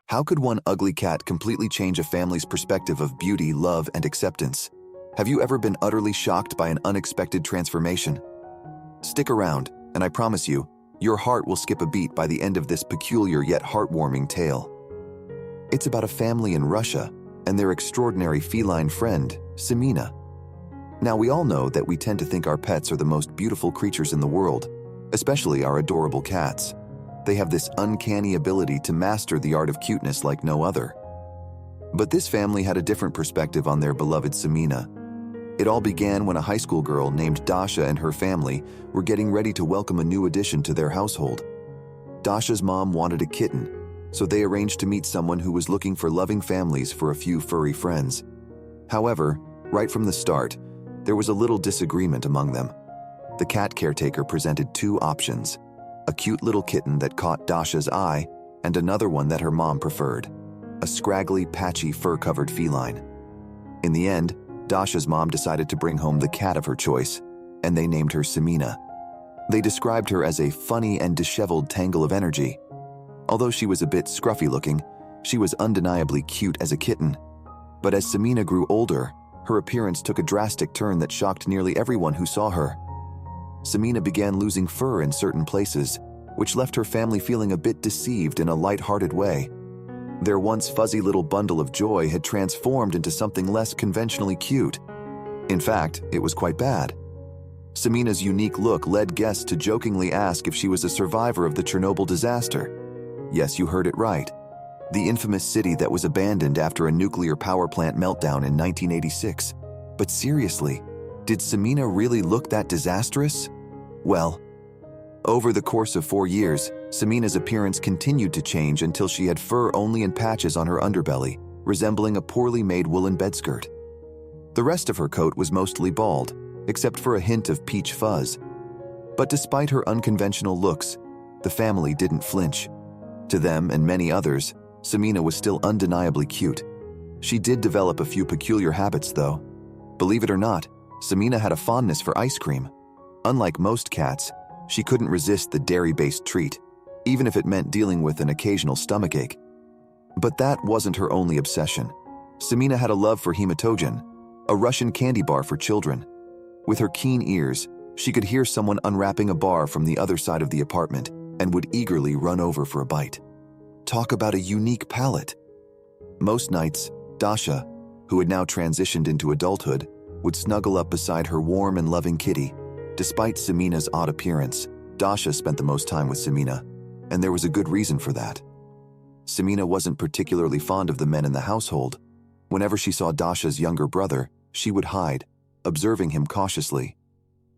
How could one ugly cat completely change a family's perspective of beauty, love, and acceptance? Have you ever been utterly shocked by an unexpected transformation? Stick around, and I promise you, your heart will skip a beat by the end of this peculiar yet heartwarming tale. It's about a family in Russia and their extraordinary feline friend, Simina. Now, we all know that we tend to think our pets are the most beautiful creatures in the world, especially our adorable cats. They have this uncanny ability to master the art of cuteness like no other. But this family had a different perspective on their beloved Simina. It all began when a high school girl named Dasha and her family were getting ready to welcome a new addition to their household. Dasha's mom wanted a kitten, so they arranged to meet someone who was looking for loving families for a few furry friends. However, right from the start, there was a little disagreement among them. The cat caretaker presented two options: a cute little kitten that caught Dasha's eye, and another one that her mom preferred, a scraggly, patchy, fur-covered feline. In the end, Dasha's mom decided to bring home the cat of her choice, and they named her Simina. They described her as a funny and disheveled tangle of energy. Although she was a bit scruffy-looking, she was undeniably cute as a kitten. But as Simina grew older, her appearance took a drastic turn that shocked nearly everyone who saw her. Simina began losing fur in certain places, which left her family feeling a bit deceived in a light-hearted way. Their once fuzzy little bundle of joy had transformed into something less conventionally cute. In fact, it was quite bad. Simina's unique look led guests to jokingly ask if she was a survivor of the Chernobyl disaster. Yes, you heard it right. The infamous city that was abandoned after a nuclear power plant meltdown in 1986. But seriously, did Simina really look that disastrous? Well, over the course of 4 years, Simina's appearance continued to change until she had fur only in patches on her underbelly, resembling a poorly made woolen bedskirt. The rest of her coat was mostly bald, except for a hint of peach fuzz. But despite her unconventional looks, the family didn't flinch. To them and many others, Simina was still undeniably cute. She did develop a few peculiar habits, though. Believe it or not, Simina had a fondness for ice cream. Unlike most cats, she couldn't resist the dairy-based treat, even if it meant dealing with an occasional stomachache. But that wasn't her only obsession. Simina had a love for hematogen, a Russian candy bar for children. With her keen ears, she could hear someone unwrapping a bar from the other side of the apartment and would eagerly run over for a bite. Talk about a unique palate. Most nights, Dasha, who had now transitioned into adulthood, would snuggle up beside her warm and loving kitty. Despite Simina's odd appearance, Dasha spent the most time with Simina, and there was a good reason for that. Simina wasn't particularly fond of the men in the household. Whenever she saw Dasha's younger brother, she would hide, observing him cautiously.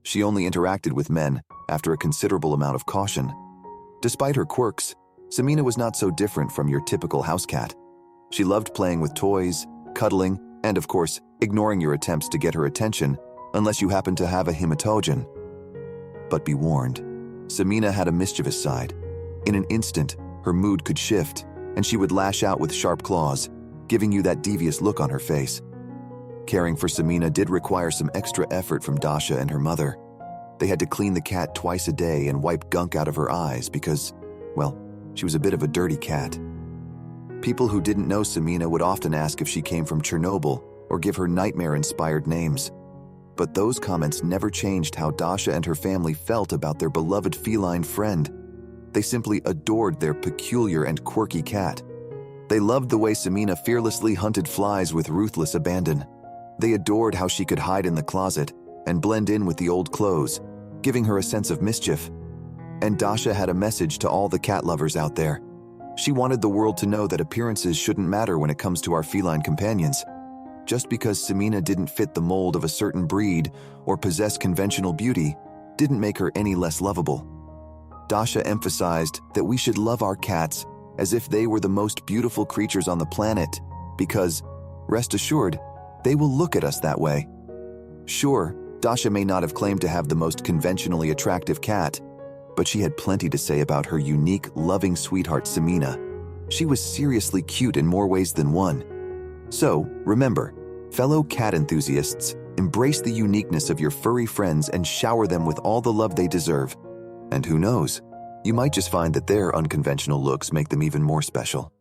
She only interacted with men after a considerable amount of caution. Despite her quirks, Simina was not so different from your typical house cat. She loved playing with toys, cuddling, and of course, ignoring your attempts to get her attention unless you happened to have a hematogen. But be warned, Simina had a mischievous side. In an instant, her mood could shift, and she would lash out with sharp claws, giving you that devious look on her face. Caring for Simina did require some extra effort from Dasha and her mother. They had to clean the cat twice a day and wipe gunk out of her eyes because, well, she was a bit of a dirty cat. People who didn't know Simina would often ask if she came from Chernobyl or give her nightmare-inspired names. But those comments never changed how Dasha and her family felt about their beloved feline friend. They simply adored their peculiar and quirky cat. They loved the way Simina fearlessly hunted flies with ruthless abandon. They adored how she could hide in the closet and blend in with the old clothes, giving her a sense of mischief. And Dasha had a message to all the cat lovers out there. She wanted the world to know that appearances shouldn't matter when it comes to our feline companions. Just because Simina didn't fit the mold of a certain breed or possess conventional beauty didn't make her any less lovable. Dasha emphasized that we should love our cats as if they were the most beautiful creatures on the planet, because, rest assured, they will look at us that way. Sure, Dasha may not have claimed to have the most conventionally attractive cat, but she had plenty to say about her unique, loving sweetheart Simina. She was seriously cute in more ways than one. So, remember, fellow cat enthusiasts, Embrace the uniqueness of your furry friends and shower them with all the love they deserve. And who knows, you might just find that their unconventional looks make them even more special.